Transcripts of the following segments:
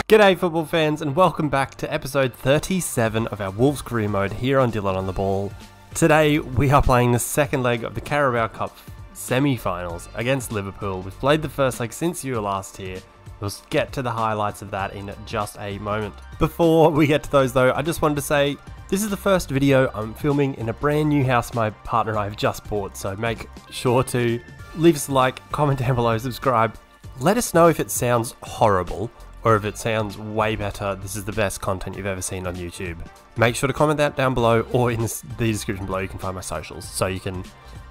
G'day football fans and welcome back to episode 37 of our Wolves career mode here on Dylan on the Ball. Today we are playing the second leg of the Carabao Cup semi-finals against Liverpool. We've played the first leg since you were last here. We'll get to the highlights of that in just a moment. Before we get to those though, I just wanted to say this is the first video I'm filming in a brand new house my partner and I have just bought, so make sure to leave us a like, comment down below, subscribe. Let us know if it sounds horrible or if it sounds way better. This is the best content you've ever seen on YouTube. Make sure to comment that down below, or in the description below you can find my socials, so you can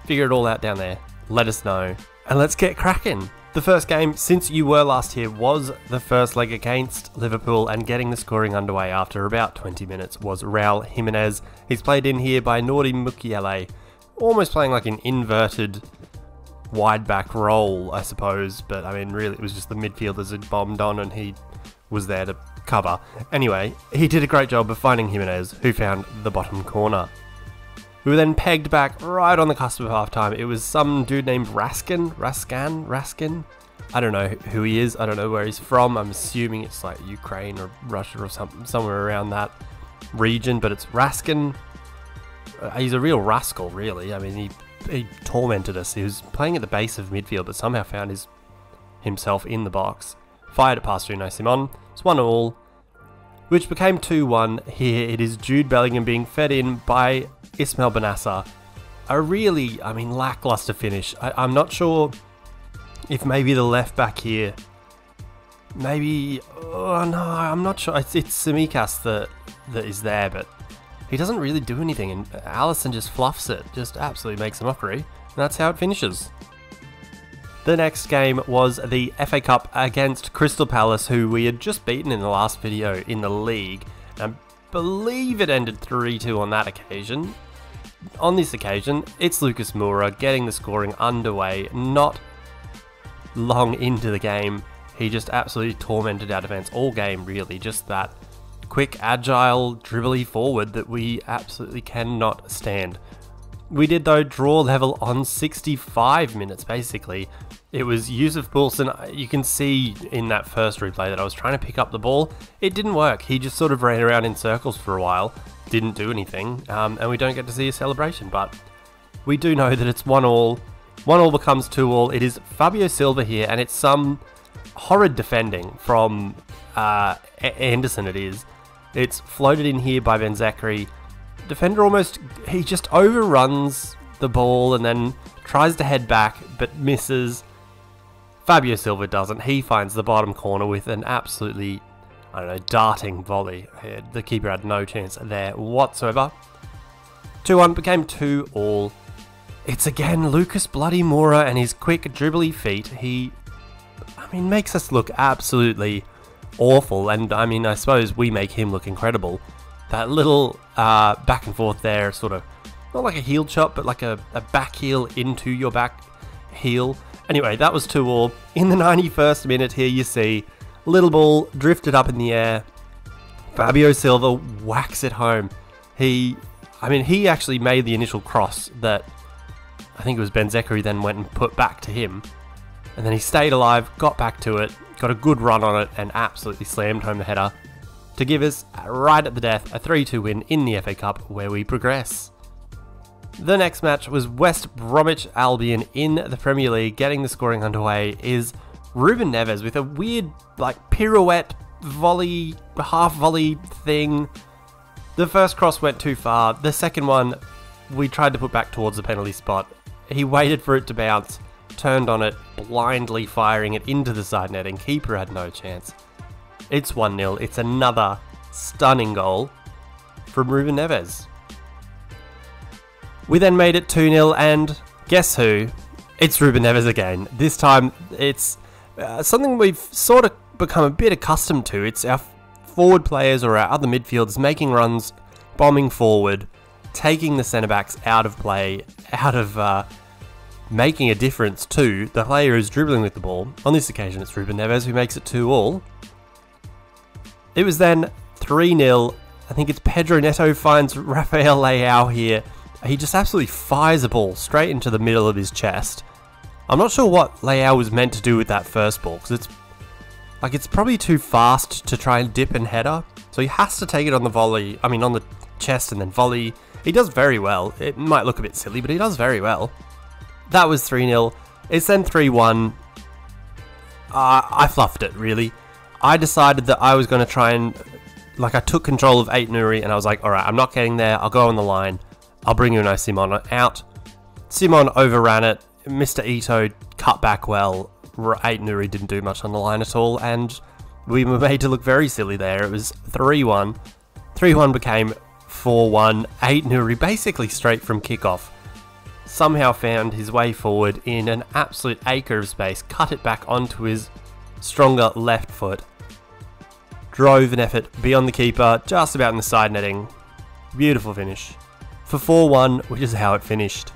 figure it all out down there. Let us know, and let's get cracking. The first game since you were last here was the first leg against Liverpool, and getting the scoring underway after about 20 minutes was Raul Jimenez. He's played in here by Nordi Mukiele, almost playing like an inverted wide back role, I suppose, but I mean really it was just the midfielders had bombed on and he was there to cover. Anyway, he did a great job of finding Jimenez, who found the bottom corner. We were then pegged back right on the cusp of halftime. It was some dude named Raskin. I don't know who he is, I don't know where he's from. I'm assuming it's like Ukraine or Russia or something, somewhere around that region, but it's Raskin. He's a real rascal, really. I mean, he tormented us. He was playing at the base of midfield, but somehow found himself in the box. Fired it past Unai Simon. It's 1-1, which became 2-1. Here it is Jude Bellingham being fed in by Ismail Bennacer. A really, lackluster finish. I'm not sure if maybe the left back here, I'm not sure. It's Tsimikas that is there, but he doesn't really do anything, and Alisson just fluffs it, just absolutely makes a mockery, and that's how it finishes. The next game was the FA Cup against Crystal Palace, who we had just beaten in the last video in the league. I believe it ended 3-2 on that occasion. On this occasion, it's Lucas Moura getting the scoring underway. Not long into the game, he just absolutely tormented our defence all game, really. Just that quick, agile, dribbly forward that we absolutely cannot stand. We did, though, draw level on 65 minutes, basically. It was Yusuf Poulsen. You can see in that first replay that I was trying to pick up the ball. It didn't work. He just sort of ran around in circles for a while, didn't do anything, and we don't get to see a celebration, but we do know that it's 1-1. 1-1 becomes 2-2. It is Fabio Silva here, and it's some horrid defending from Anderson, it is. It's floated in here by Ben Zachary. Defender he just overruns the ball and then tries to head back, but misses. Fabio Silva doesn't. He finds the bottom corner with an absolutely, darting volley. The keeper had no chance there whatsoever. 2-1 became 2-2. It's again Lucas Bloody Moura and his quick dribbly feet. He, makes us look absolutely awful, and I suppose we make him look incredible. That little back and forth there, sort of not like a heel chop, but like a back heel into your back heel. Anyway, that was 2-2. In the 91st minute here, you see little ball drifted up in the air. Fabio Silva whacks it home. He actually made the initial cross that I think it was Ben Zachary then went and put back to him, and then he stayed alive, got back to it, got a good run on it, and absolutely slammed home the header to give us, right at the death, a 3-2 win in the FA Cup, where we progress. The next match was West Bromwich Albion in the Premier League. Getting the scoring underway is Ruben Neves with a weird, pirouette volley, half volley thing. The first cross went too far. The second one, we tried to put back towards the penalty spot. He waited for it to bounce, turned on it, blindly firing it into the side netting. Keeper had no chance. It's 1-0. It's another stunning goal from Ruben Neves. We then made it 2-0, and guess who? It's Ruben Neves again. This time it's something we've sort of become a bit accustomed to. It's our forward players or our other midfielders making runs, bombing forward, taking the centre-backs out of play, out of making a difference to the player who's dribbling with the ball. On this occasion, it's Ruben Neves who makes it 2-2. It was then 3-0. I think it's Pedro Neto finds Rafael Leao here. He just absolutely fires a ball straight into the middle of his chest. I'm not sure what Leao was meant to do with that first ball, because it's Like, it's probably too fast to try and dip and header, so he has to take it on the volley, I mean on the chest and then volley. He does very well. It might look a bit silly, but he does very well. That was 3-0. It's then 3-1. I fluffed it, really. I decided that I was going to try and... Like, I took control of Ait-Nouri, and I was like, alright, I'm not getting there. I'll go on the line. I'll bring Unai Simon out. Simon overran it. Mr. Ito cut back well. Ait-Nouri didn't do much on the line at all, and we were made to look very silly there. It was 3-1. 3-1 became 4-1. Ait-Nouri, basically straight from kickoff, somehow found his way forward in an absolute acre of space, cut it back onto his stronger left foot, drove an effort beyond the keeper, just about in the side netting. Beautiful finish. For 4-1, which is how it finished.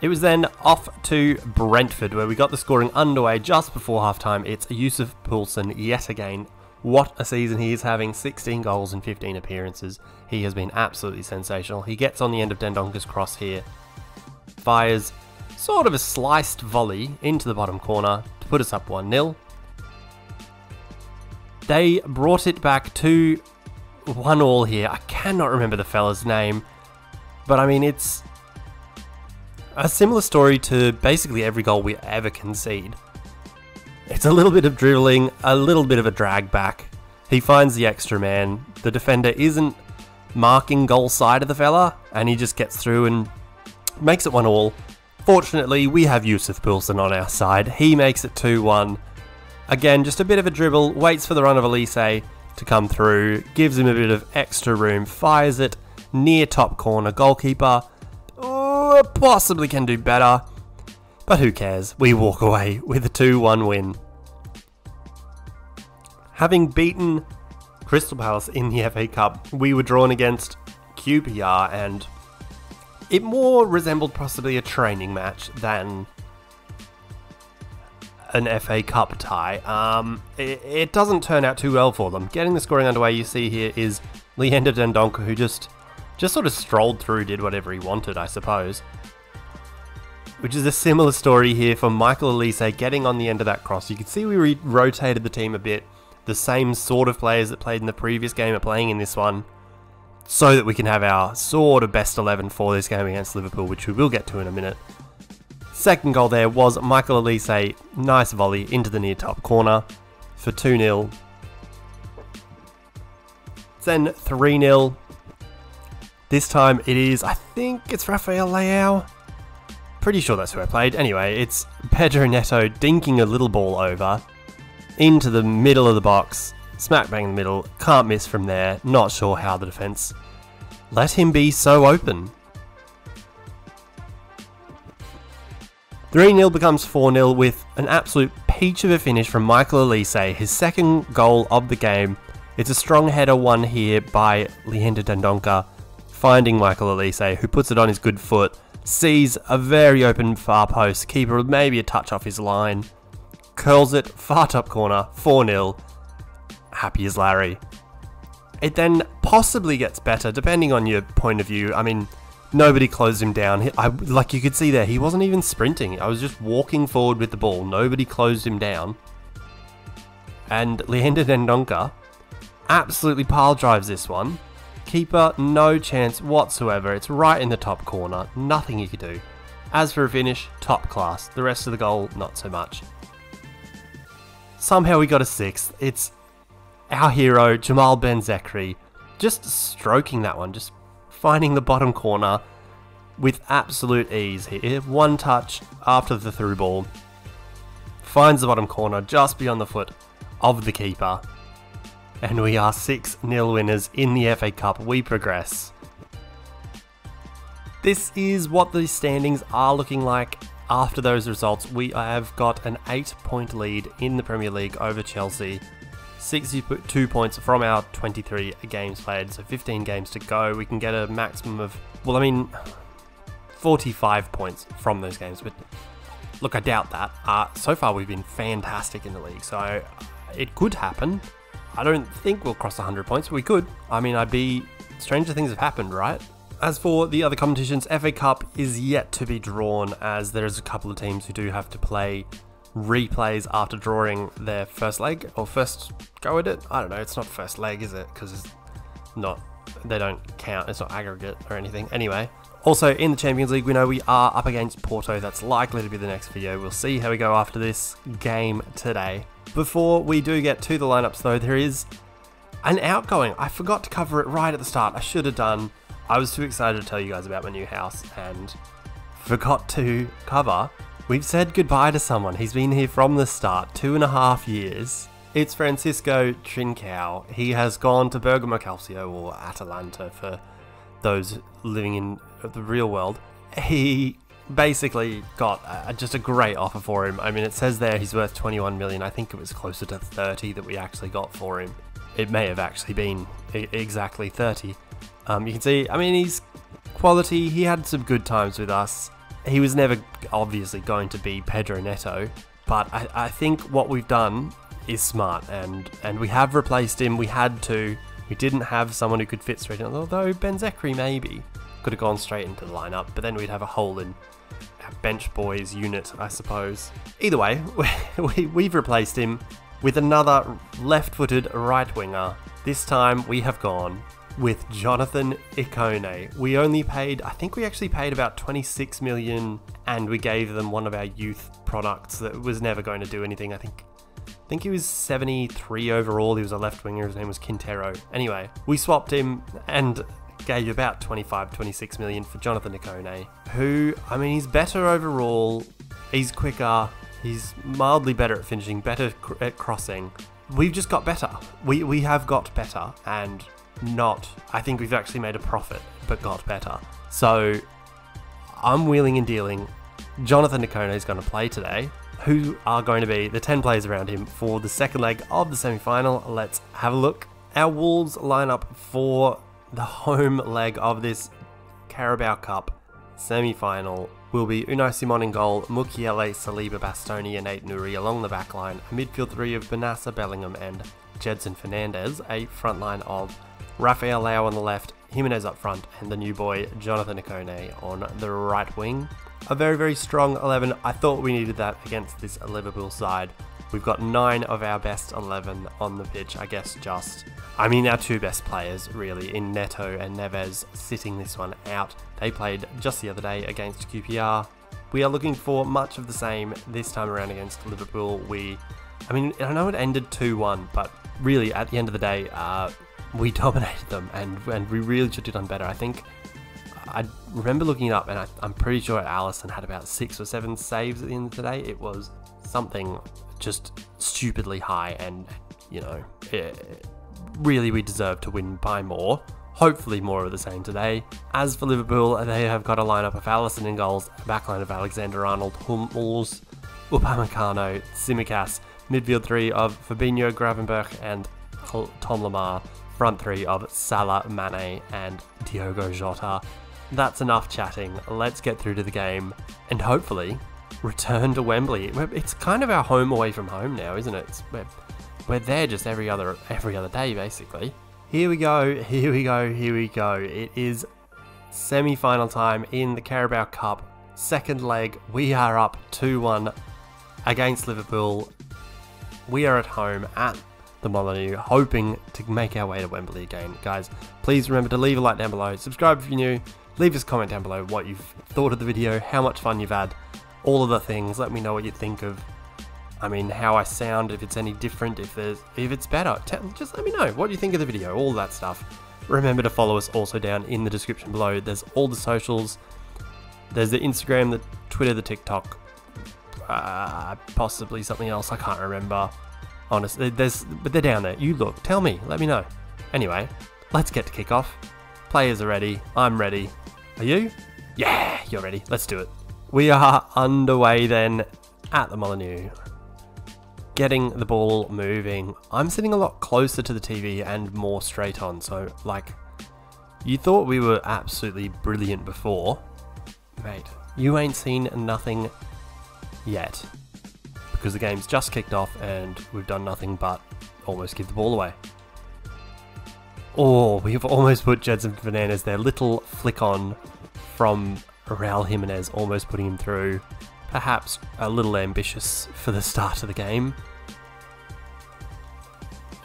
It was then off to Brentford, where we got the scoring underway just before halftime. It's Yussuf Poulsen yet again. What a season he is having. 16 goals and 15 appearances. He has been absolutely sensational. He gets on the end of Dendonka's cross here. Fires sort of a sliced volley into the bottom corner to put us up 1-0. They brought it back to 1-1 here. I cannot remember the fella's name, but I mean, it's a similar story to basically every goal we ever concede. It's a little bit of dribbling, a little bit of a drag back. He finds the extra man. The defender isn't marking goal side of the fella, and he just gets through and makes it 1-1. Fortunately, we have Yussuf Poulsen on our side. He makes it 2-1. Again, just a bit of a dribble, waits for the run of Elise to come through, gives him a bit of extra room, fires it near top corner. Goalkeeper possibly can do better, but who cares? We walk away with a 2-1 win. Having beaten Crystal Palace in the FA Cup, we were drawn against QPR, and it more resembled possibly a training match than an FA Cup tie. It doesn't turn out too well for them. Getting the scoring underway, you see here, is Leander Dendonka, who just sort of strolled through, did whatever he wanted, I suppose. Which is a similar story here for Michael Elise getting on the end of that cross. You can see we rotated the team a bit. The same sort of players that played in the previous game are playing in this one, so that we can have our sort of best 11 for this game against Liverpool, which we will get to in a minute. Second goal there was Michael Elise, nice volley into the near top corner for 2-0. Then 3-0. This time it is, I think it's Rafael Leao. Pretty sure that's who I played. Anyway, it's Pedro Neto dinking a little ball over into the middle of the box. Smack bang in the middle. Can't miss from there. Not sure how the defence let him be so open. 3-0 becomes 4-0 with an absolute peach of a finish from Michael Elise, his second goal of the game. It's a strong header won here by Leander Dendonka, finding Michael Elise, who puts it on his good foot, sees a very open far post, keeper maybe a touch off his line, curls it, far top corner, 4-0, happy as Larry. It then possibly gets better, depending on your point of view. I mean, nobody closed him down. Like you could see there, he wasn't even sprinting. I was just walking forward with the ball. Nobody closed him down. And Leander Dendonka absolutely pile drives this one. Keeper, no chance whatsoever. It's right in the top corner. Nothing you could do. As for a finish, top class. The rest of the goal, not so much. Somehow we got a sixth. It's our hero, Jamal Ben-Zekri, just stroking that one, just finding the bottom corner with absolute ease here. One touch after the through ball. Finds the bottom corner just beyond the foot of the keeper. And we are 6-0 winners in the FA Cup. We progress. This is what the standings are looking like after those results. We have got an 8-point lead in the Premier League over Chelsea. 62 points from our 23 games played, so 15 games to go. We can get a maximum of, 45 points from those games. But look, I doubt that. So far we've been fantastic in the league, so it could happen. I don't think we'll cross 100 points, but we could. I mean, stranger things have happened, right? As for the other competitions, FA Cup is yet to be drawn, as there's a couple of teams who do have to play replays after drawing their first leg, or first go at it. I don't know, it's not first leg, is it? Because it's not, they don't count, it's not aggregate or anything. Anyway, also in the Champions League, we know we are up against Porto. That's likely to be the next video. We'll see how we go after this game today. Before we do get to the lineups though, there is an outgoing. I forgot to cover it right at the start. I should have done. I was too excited to tell you guys about my new house and forgot to cover. We've said goodbye to someone. He's been here from the start, 2.5 years. It's Francisco Trincao. He has gone to Bergamo Calcio, or Atalanta for those living in the real world. He basically got just a great offer for him. I mean, it says there he's worth 21 million. I think it was closer to 30 that we actually got for him. It may have actually been exactly 30. You can see, I mean, he's quality. He had some good times with us. He was never obviously going to be Pedro Neto, but I think what we've done is smart, and we have replaced him. We had to. We didn't have someone who could fit straight in, although Benzekri maybe could have gone straight into the lineup, but then we'd have a hole in our bench boys unit, I suppose. Either way, we've replaced him with another left-footed right winger. This time we have gone with Jonathan Ikone. We only paid, I think we actually paid about 26 million, and we gave them one of our youth products that was never going to do anything. I think he was 73 overall. He was a left winger. His name was Quintero. Anyway, we swapped him and gave about 25-26 million for Jonathan Ikone, who, I mean, he's better overall. He's quicker. He's mildly better at finishing, better at crossing. We've just got better. We have got better, and not, I think we've actually made a profit, but got better. So I'm wheeling and dealing. Jonathan Ikone is going to play today. Who are going to be the 10 players around him for the second leg of the semi-final? Let's have a look. Our Wolves lineup for the home leg of this Carabao Cup semi-final will be Unai Simon in goal, Mukiele, Saliba, Bastoni and Nate Nuri along the back line, a midfield three of Benassa, Bellingham and Jedson Fernandez, a front line of Rafael Leao on the left, Jimenez up front, and the new boy Jonathan Ikone on the right wing. A very, very strong 11. I thought we needed that against this Liverpool side. We've got 9 of our best 11 on the pitch, I guess I mean our 2 best players really, in Neto and Neves, sitting this one out. They played just the other day against QPR. We are looking for much of the same this time around against Liverpool. I mean, I know it ended 2-1, but really at the end of the day, we dominated them, and we really should have done better. I think I remember looking it up, and I'm pretty sure Alisson had about 6 or 7 saves at the end of the day. It was something just stupidly high, and you know, really we deserve to win by more. Hopefully more of the same today. As for Liverpool, they have got a lineup of Alisson in goals, a backline of Alexander-Arnold, Hummels, Upamecano, Tsimikas, midfield 3 of Fabinho, Gravenberch and Tom Lamar, front 3 of Salah, Mane and Diogo Jota. That's enough chatting. Let's get through to the game and hopefully return to Wembley. It's kind of our home away from home now, isn't it? We're there just every other day basically. Here we go, here we go, here we go. It is semi-final time in the Carabao Cup. Second leg, we are up 2-1 against Liverpool. We are at home at the Molineux, hoping to make our way to Wembley again. Guys, please remember to leave a like down below, subscribe if you're new, leave us a comment down below what you've thought of the video, how much fun you've had, all of the things. Let me know what you think of, I mean, how I sound, if it's any different, if it's better. Just let me know what you think of the video, all that stuff. Remember to follow us also down in the description below. There's all the socials. There's the Instagram, the Twitter, the TikTok, possibly something else, I can't remember. Honestly, but they're down there. You look, tell me, let me know. Anyway, let's get to kickoff. Players are ready. I'm ready. Are you? Yeah, you're ready. Let's do it. We are underway then at the Molineux. Getting the ball moving. I'm sitting a lot closer to the TV and more straight on. So, like, you thought we were absolutely brilliant before. Mate, you ain't seen nothing yet. Because the game's just kicked off and we've done nothing but almost give the ball away. Oh, we've almost put Jedson Fernandez there. Little flick on from Raul Jimenez, almost putting him through. perhaps a little ambitious for the start of the game.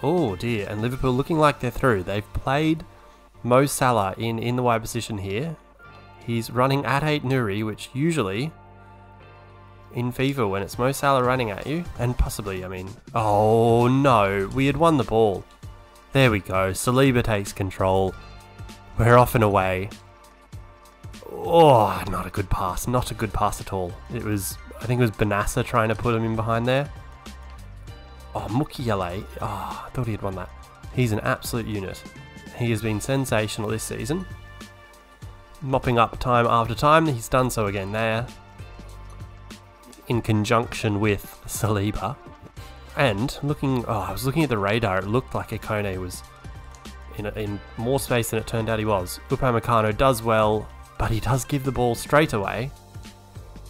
Oh dear, and Liverpool looking like they're through. They've played Mo Salah in the wide position here. He's running at 8 Nuri, which usually in FIFA when it's Mo Salah running at you, and possibly, I mean, oh no, we had won the ball. There we go, Saliba takes control. We're off and away. Oh, not a good pass, not a good pass at all. It was, I think it was Benassa trying to put him in behind there. Oh, Mukiele, oh, I thought he had won that. He's an absolute unit. He has been sensational this season. Mopping up time after time, he's done so again there. In conjunction with Saliba. And looking, oh, I was looking at the radar, it looked like Ikone was in more space than it turned out he was. Upamecano does well, but he does give the ball straight away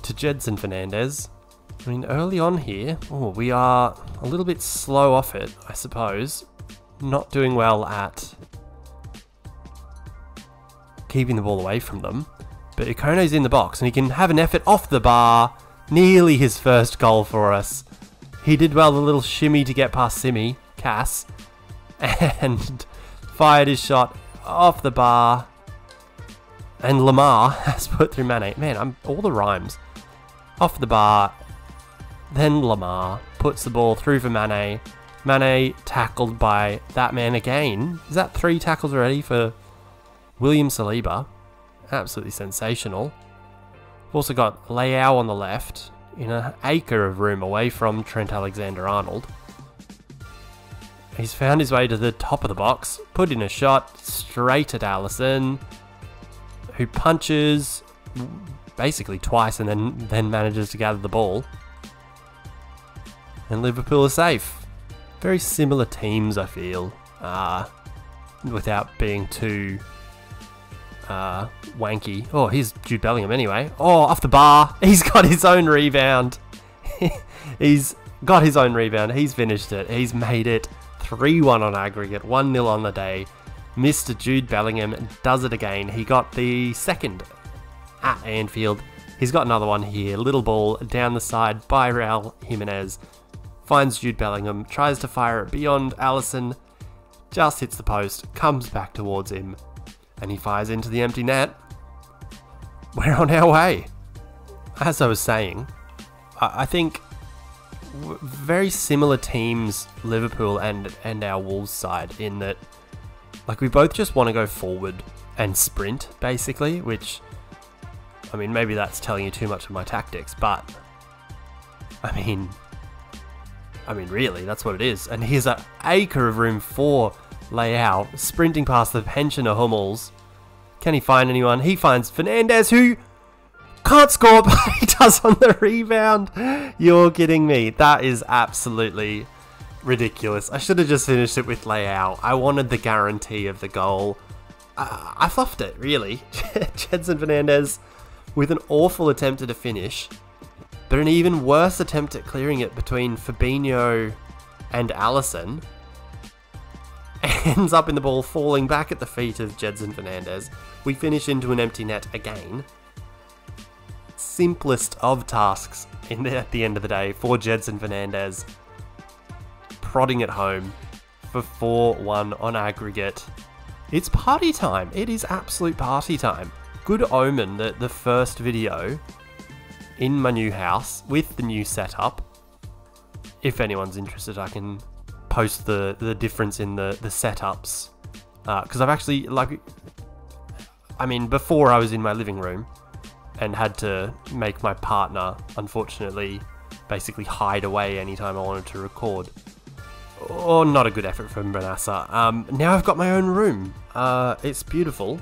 to Jedson Fernandez. I mean, early on here, oh, we are a little bit slow off it, I suppose. Not doing well at keeping the ball away from them. But Ikone's in the box, and he can have an effort off the bar. Nearly his first goal for us. He did well, the little shimmy to get past Simi, Cass, and fired his shot off the bar. And Lamar has put through Mane. Man, all the rhymes. Off the bar. Then Lamar puts the ball through for Mane. Mane tackled by that man again. Is that 3 tackles already for William Saliba? Absolutely sensational. We've also got Leao on the left, in an acre of room away from Trent Alexander-Arnold. He's found his way to the top of the box, put in a shot straight at Alisson, who punches basically twice and then manages to gather the ball. And Liverpool are safe. Very similar teams, I feel, without being too wanky. Oh, here's Jude Bellingham anyway. Oh, off the bar. He's got his own rebound. He's got his own rebound. He's finished it. He's made it 3-1 on aggregate, 1-0 on the day. Mr. Jude Bellingham does it again. He got the second at Anfield. He's got another one here. Little ball down the side by Raul Jimenez. Finds Jude Bellingham. Tries to fire it beyond Alisson. Just hits the post. Comes back towards him. And he fires into the empty net. We're on our way. As I was saying, I think very similar teams, Liverpool and our Wolves side, in that, like, we both just want to go forward and sprint, basically, which, I mean, maybe that's telling you too much of my tactics, but, I mean, really, that's what it is. And here's an acre of room for Leao, sprinting past the pensioner Hummels. Can he find anyone? He finds Fernandez, who can't score, but he does on the rebound. You're kidding me. That is absolutely ridiculous. I should have just finished it with Leao. I wanted the guarantee of the goal. I fluffed it, really. Jedson Fernandez with an awful attempt at a finish, but an even worse attempt at clearing it between Fabinho and Alisson. Ends up in the ball falling back at the feet of Jedson Fernandez. We finish into an empty net again. Simplest of tasks at the end of the day for Jedson Fernandez. Prodding it home for 4-1 on aggregate. It's party time. It is absolute party time. Good omen that the first video in my new house with the new setup. If anyone's interested, I can post the difference in the setups, because I've actually, like, I mean, before I was in my living room and had to make my partner, unfortunately, basically hide away anytime I wanted to record. Oh, not a good effort from Benassa. Now I've got my own room. It's beautiful.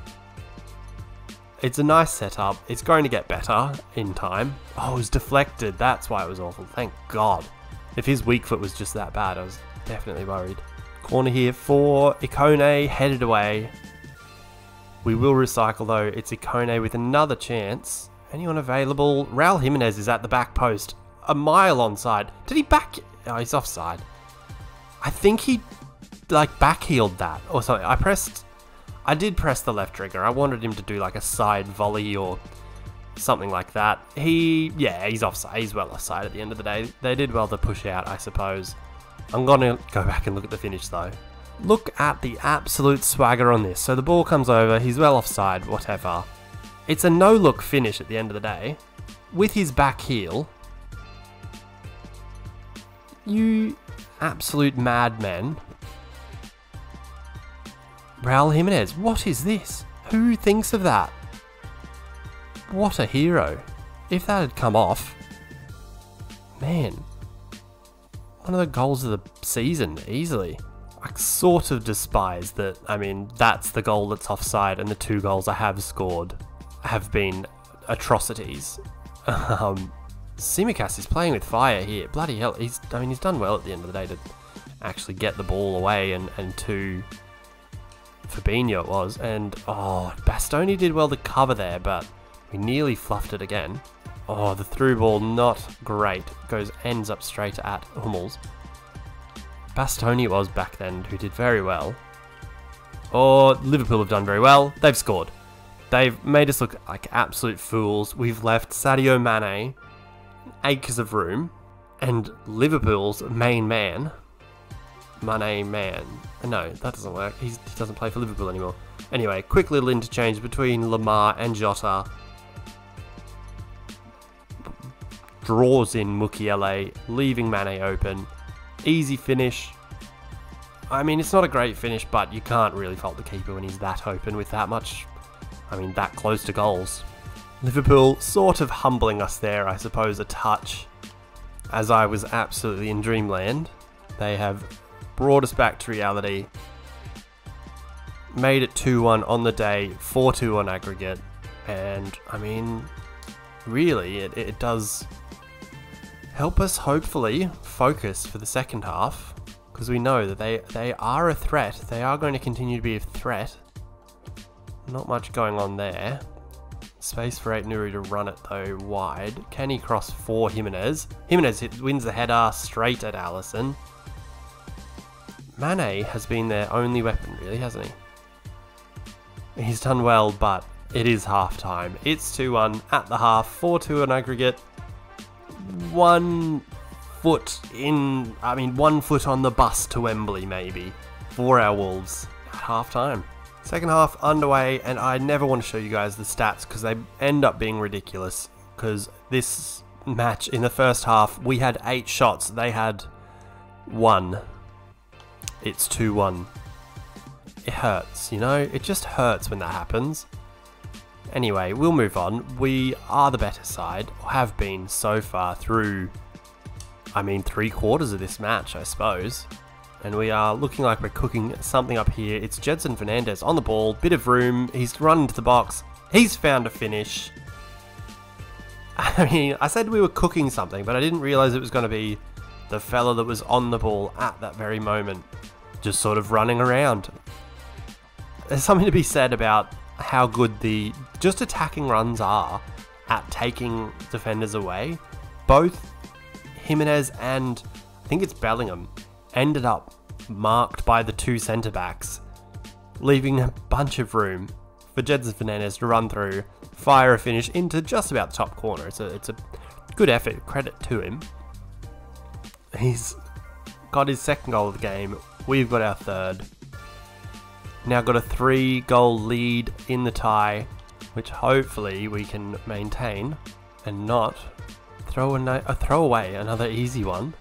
It's a nice setup. It's going to get better in time. Oh, it was deflected. That's why it was awful. Thank God. If his weak foot was just that bad, I was definitely worried. Corner here for Ikone, headed away. We will recycle though. It's Ikone with another chance. Anyone available? Raul Jimenez is at the back post. A mile onside. Did he back? Oh, he's offside. I think he, like, backheeled that or something. I did press the left trigger. I wanted him to do like a side volley or something like that. He's offside. He's well offside at the end of the day. They did well to push out, I suppose. I'm going to go back and look at the finish though. Look at the absolute swagger on this. So the ball comes over, he's well offside, whatever. It's a no-look finish at the end of the day. With his back heel. You absolute madman. Raul Jimenez, what is this? Who thinks of that? What a hero. If that had come off, man, one of the goals of the season, easily. I sort of despise that. I mean, that's the goal that's offside, and the 2 goals I have scored have been atrocities. Tsimikas is playing with fire here. Bloody hell, he's done well at the end of the day to actually get the ball away, and to Fabinho it was, and Bastoni did well to cover there, but we nearly fluffed it again. Oh, the through ball, not great. Ends up straight at Hummels. Bastoni was back then, who did very well. Liverpool have done very well. They've scored. They've made us look like absolute fools. We've left Sadio Mane acres of room, and Liverpool's main man, no, that doesn't work. He doesn't play for Liverpool anymore. Anyway, quick little interchange between Lamar and Jota. Draws in Mukiele, leaving Mane open. Easy finish. I mean, it's not a great finish, but you can't really fault the keeper when he's that open with that much, that close to goals. Liverpool sort of humbling us there, I suppose, a touch, as I was absolutely in dreamland. They have brought us back to reality, made it 2-1 on the day, 4-2 on aggregate, and really it does help us hopefully focus for the second half, because we know that they are a threat. They are going to continue to be a threat. Not much going on there. Space for Ait-Nouri to run it though wide. Can he cross for Jimenez? Jimenez wins the header straight at Alisson. Mane has been their only weapon, really, hasn't he? He's done well, but it is half time. It's 2-1 at the half, 4-2 on aggregate. 1 foot on the bus to Wembley, maybe, for our Wolves at half time. Second half underway, and I never want to show you guys the stats because they end up being ridiculous. Because this match in the first half, we had 8 shots, they had 1. It's 2-1. It hurts, you know? It just hurts when that happens. Anyway, we'll move on. We are the better side, or have been so far through, 3/4 of this match, I suppose. And we are looking like we're cooking something up here. It's Gedson Fernandes on the ball, bit of room, he's run into the box, he's found a finish. I said we were cooking something, but I didn't realise it was going to be the fella that was on the ball at that very moment, just sort of running around. There's something to be said about how good the just attacking runs are at taking defenders away. Both Jimenez and I think it's Bellingham ended up marked by the 2 centre-backs, leaving a bunch of room for Gedson Fernandes to run through, fire a finish into just about the top corner. It's a good effort, credit to him. He's got his second goal of the game, we've got our third. Now got a 3-goal lead in the tie, which hopefully we can maintain and not throw away another easy one.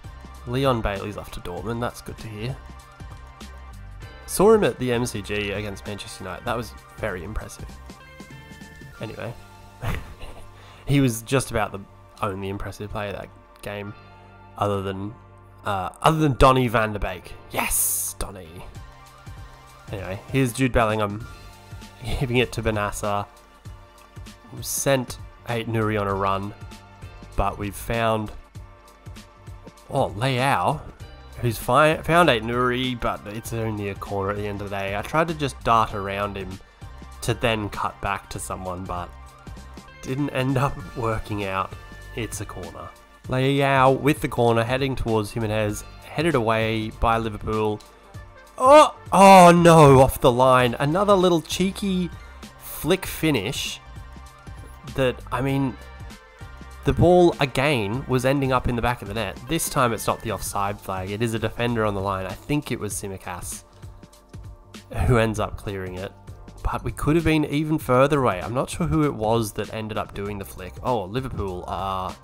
Leon Bailey's off to Dortmund, that's good to hear. Saw him at the MCG against Manchester United, that was very impressive. Anyway, he was just about the only impressive player that game, other than Donny van der Beek. Yes, Donny. Anyway, here's Jude Bellingham giving it to Benassa. We've sent Ait-Nouri on a run, but we've found Leao, who's found Ait-Nouri, but it's only a corner at the end of the day. I tried to just dart around him to then cut back to someone, but didn't end up working out. It's a corner. Leao with the corner, heading towards Jimenez, headed away by Liverpool. Oh no, off the line. Another little cheeky flick finish. that, I mean, the ball again was ending up in the back of the net. This time it's not the offside flag, it is a defender on the line. I think it was Tsimikas who ends up clearing it. But we could have been even further away. I'm not sure who it was that ended up doing the flick. Oh, Liverpool are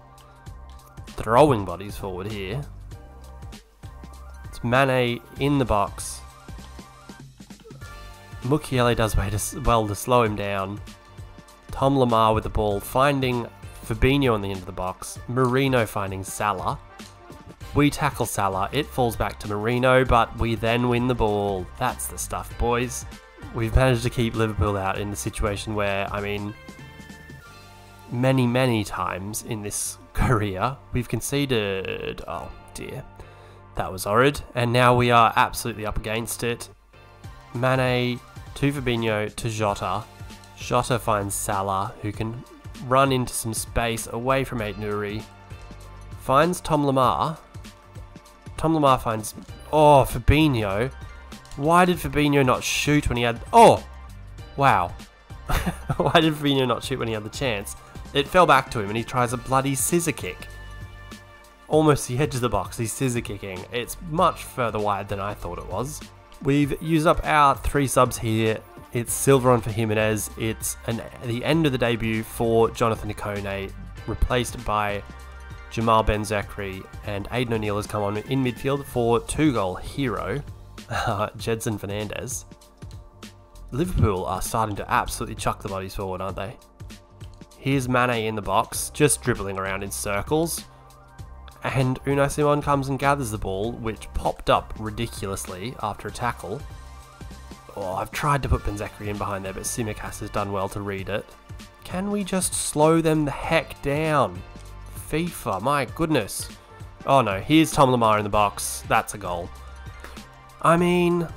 throwing bodies forward here. It's Mane in the box. Mukiele does well to slow him down. Tom Lamar with the ball, finding Fabinho on the end of the box. Marino finding Salah. We tackle Salah, it falls back to Marino, but we then win the ball. That's the stuff, boys. We've managed to keep Liverpool out in the situation where, I mean, many times in this career, we've conceded... Oh, dear. That was horrid. And now we are absolutely up against it. Mane to Fabinho to Jota. Jota finds Salah, who can run into some space away from Ait-Nouri. Finds Tom Lamar. Tom Lamar finds... Oh, Fabinho. Why did Fabinho not shoot when he had... Oh! Wow. Why did Fabinho not shoot when he had the chance? It fell back to him and he tries a bloody scissor kick. Almost the edge of the box, he's scissor kicking. It's much further wide than I thought it was. We've used up our 3 subs here. It's Silva on for Jimenez. It's the end of the debut for Jonathan Ikone, replaced by Jamal Ben-Zakri, and Aidan O'Neill has come on in midfield for 2-goal hero, Jedson Fernandez. Liverpool are starting to absolutely chuck the bodies forward, aren't they? Here's Mane in the box, just dribbling around in circles. And Unai Simon comes and gathers the ball, which popped up ridiculously after a tackle. Oh, I've tried to put Ben-Zakri in behind there, but Tsimikas has done well to read it. Can we just slow them the heck down? FIFA, my goodness. Oh no, here's Tom Lamar in the box. That's a goal. I mean,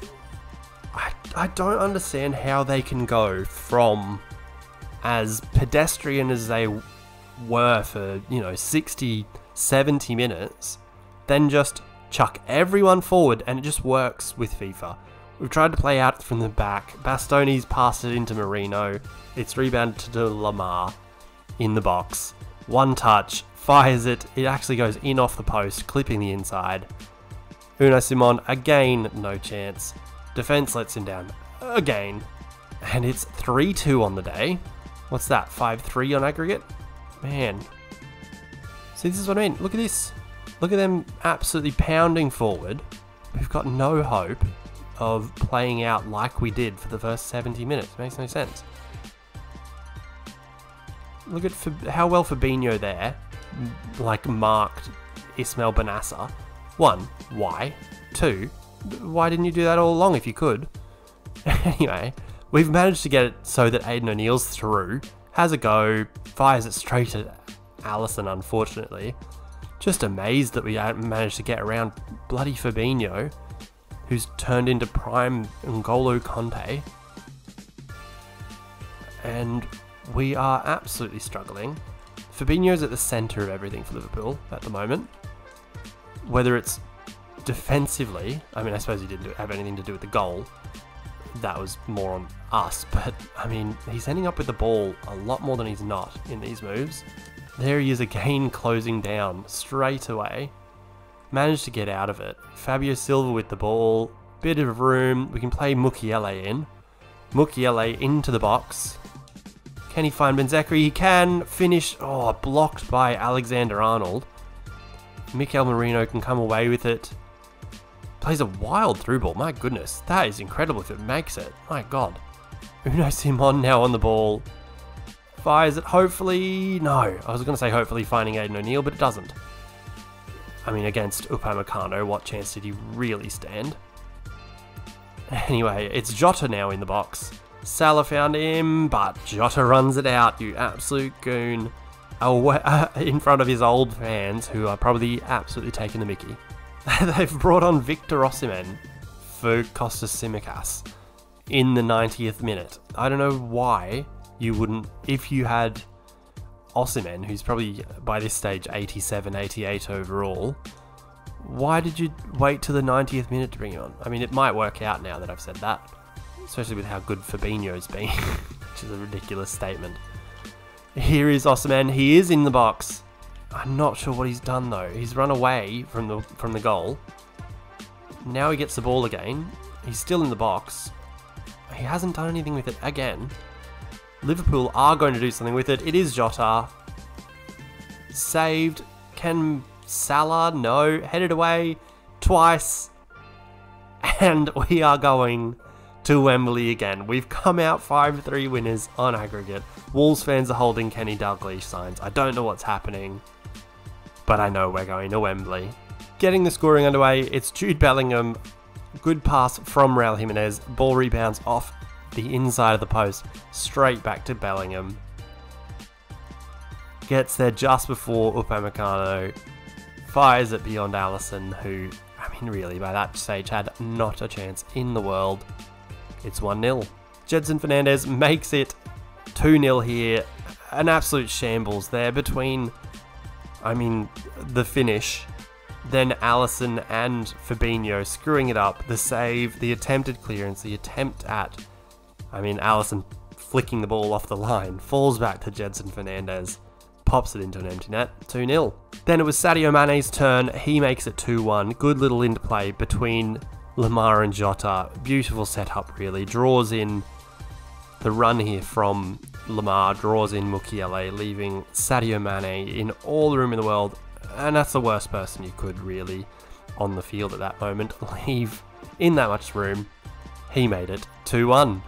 I don't understand how they can go from as pedestrian as they were for, 60, 70 minutes, then just chuck everyone forward, and it just works with FIFA. We've tried to play out from the back. Bastoni's passed it into Marino. It's rebounded to Lamar in the box. One touch, fires it. It actually goes in off the post, clipping the inside. Unai Simon, again, no chance. Defense lets him down again. And it's 3-2 on the day. What's that, 5-3 on aggregate? Man. See, this is what I mean. Look at this. Look at them absolutely pounding forward. We've got no hope of playing out like we did for the first 70 minutes. Makes no sense. Look at how well Fabinho there, marked Ismail Benassa. 1, why? 2, why didn't you do that all along if you could? Anyway, we've managed to get it so that Aidan O'Neill's through, has a go, fires it straight at Alisson, unfortunately. Just amazed that we managed to get around bloody Fabinho, who's turned into prime N'Golo Kanté. And we are absolutely struggling. Fabinho's at the centre of everything for Liverpool at the moment. Whether it's defensively, I mean, I suppose he didn't have anything to do with the goal. That was more on us, but I mean, he's ending up with the ball a lot more than he's not in these moves. There he is again, closing down straight away. Managed to get out of it. Fabio Silva with the ball. Bit of room. We can play Mukiele in. Mukiele into the box. Can he find Ben-Zakri? He can. Finish. Oh, blocked by Alexander-Arnold. Mikel Merino can come away with it. Plays a wild through ball. My goodness. That is incredible if it makes it. My God. Unai Simon now on the ball. Fires it. Hopefully. No. I was going to say hopefully finding Aidan O'Neill, but it doesn't. I mean, against Upamecano, what chance did he really stand? Anyway, it's Jota now in the box. Salah found him, but Jota runs it out, you absolute goon. In front of his old fans, who are probably absolutely taking the mickey. They've brought on Victor Osimhen for Kostas Tsimikas in the 90th minute. I don't know why you wouldn't, if you had Osimhen, who's probably by this stage 87, 88 overall, why did you wait till the 90th minute to bring him on? I mean, it might work out now that I've said that, especially with how good Fabinho's been, which is a ridiculous statement. Here is Osimhen. He is in the box. I'm not sure what he's done though. He's run away from the goal. Now he gets the ball again. He's still in the box. He hasn't done anything with it again. Liverpool are going to do something with it. It is Jota. Saved. Can Salah? No. Headed away twice. And we are going to Wembley again. We've come out 5-3 winners on aggregate. Wolves fans are holding Kenny Dalglish signs. I don't know what's happening, but I know we're going to Wembley. Getting the scoring underway, it's Jude Bellingham. Good pass from Raul Jimenez. Ball rebounds off the inside of the post, straight back to Bellingham. Gets there just before Upamecano. Fires it beyond Alisson, who, I mean, really, by that stage had not a chance in the world. It's 1-0. Gedson Fernandes makes it 2-0 here. An absolute shambles there between, I mean, the finish, then Alisson and Fabinho screwing it up, the save, the attempted clearance, the attempt at, I mean, Alisson flicking the ball off the line, falls back to Gedson Fernandes, pops it into an empty net, 2-0. Then it was Sadio Mane's turn, he makes it 2-1, good little interplay between Lamar and Jota, beautiful setup really, draws in the run here from Lamar, draws in Mukiele, leaving Sadio Mane in all the room in the world, and that's the worst person you could really on the field at that moment leave in that much room. He made it 2-1.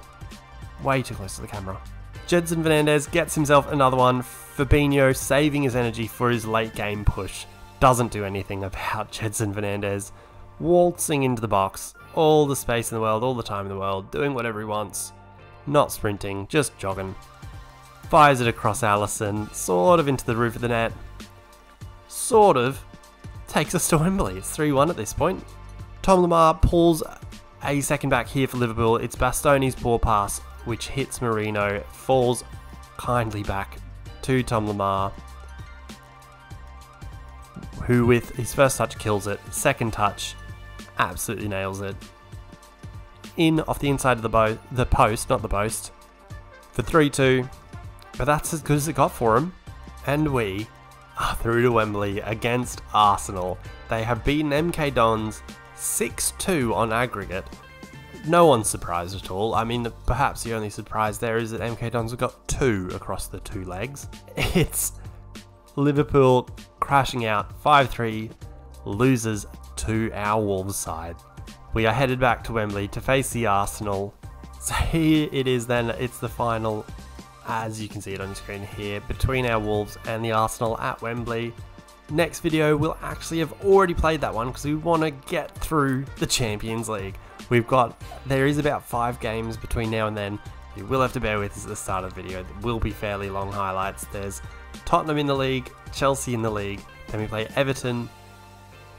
Way too close to the camera. Gedson Fernandes gets himself another one. Fabinho saving his energy for his late game push. Doesn't do anything about Gedson Fernandes. Waltzing into the box. All the space in the world, all the time in the world. Doing whatever he wants. Not sprinting, just jogging. Fires it across Alisson. Sort of into the roof of the net. Sort of. Takes us to Wembley. It's 3-1 at this point. Tom Lamar pulls a second back here for Liverpool. It's Bastoni's poor pass, which hits Marino, falls kindly back to Tom Lamar, who with his first touch kills it, second touch absolutely nails it. In off the inside of the post, not the post, for 3-2, but that's as good as it got for him. And we are through to Wembley against Arsenal. They have beaten MK Dons 6-2 on aggregate. No one's surprised at all. I mean, perhaps the only surprise there is that MK Dons have got 2 across the 2 legs. It's Liverpool crashing out 5-3, losers to our Wolves side. We are headed back to Wembley to face the Arsenal. So here it is then, it's the final, as you can see it on the screen here, between our Wolves and the Arsenal at Wembley. Next video, we'll actually have already played that one because we want to get through the Champions League. There is about 5 games between now and then. You will have to bear with us at the start of the video. There will be fairly long highlights. There's Tottenham in the league, Chelsea in the league, then we play Everton,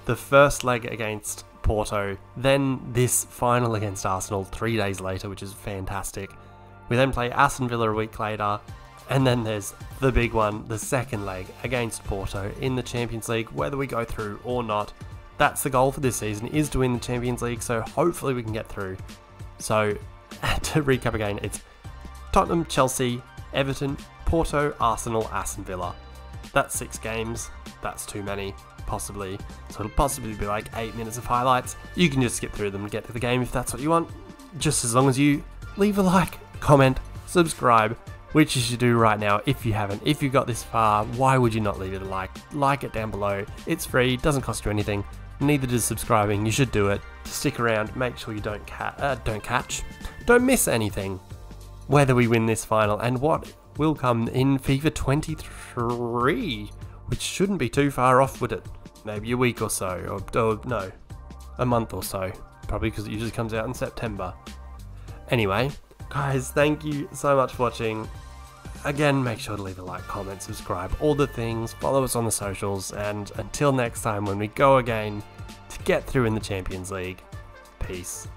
the first leg against Porto, then this final against Arsenal 3 days later, which is fantastic. We then play Aston Villa a week later, and then there's the big one, the second leg against Porto in the Champions League, whether we go through or not. That's the goal for this season, is to win the Champions League, so hopefully we can get through. So, to recap again, it's Tottenham, Chelsea, Everton, Porto, Arsenal, Aston Villa. That's 6 games. That's too many, possibly. So it'll possibly be like 8 minutes of highlights. You can just skip through them and get to the game if that's what you want. Just as long as you leave a like, comment, subscribe, which you should do right now if you haven't. If you got this far, why would you not leave it a like? Like it down below. It's free, doesn't cost you anything. Neither does subscribing. You should do it. Stick around, make sure you don't miss anything. Whether we win this final and what will come in FIFA 23, which shouldn't be too far off, would it? Maybe a week or so, or no, a month or so. Probably because it usually comes out in September. Anyway, guys, thank you so much for watching. Again, make sure to leave a like, comment, subscribe, all the things, follow us on the socials, and until next time when we go again to get through in the Champions League, peace.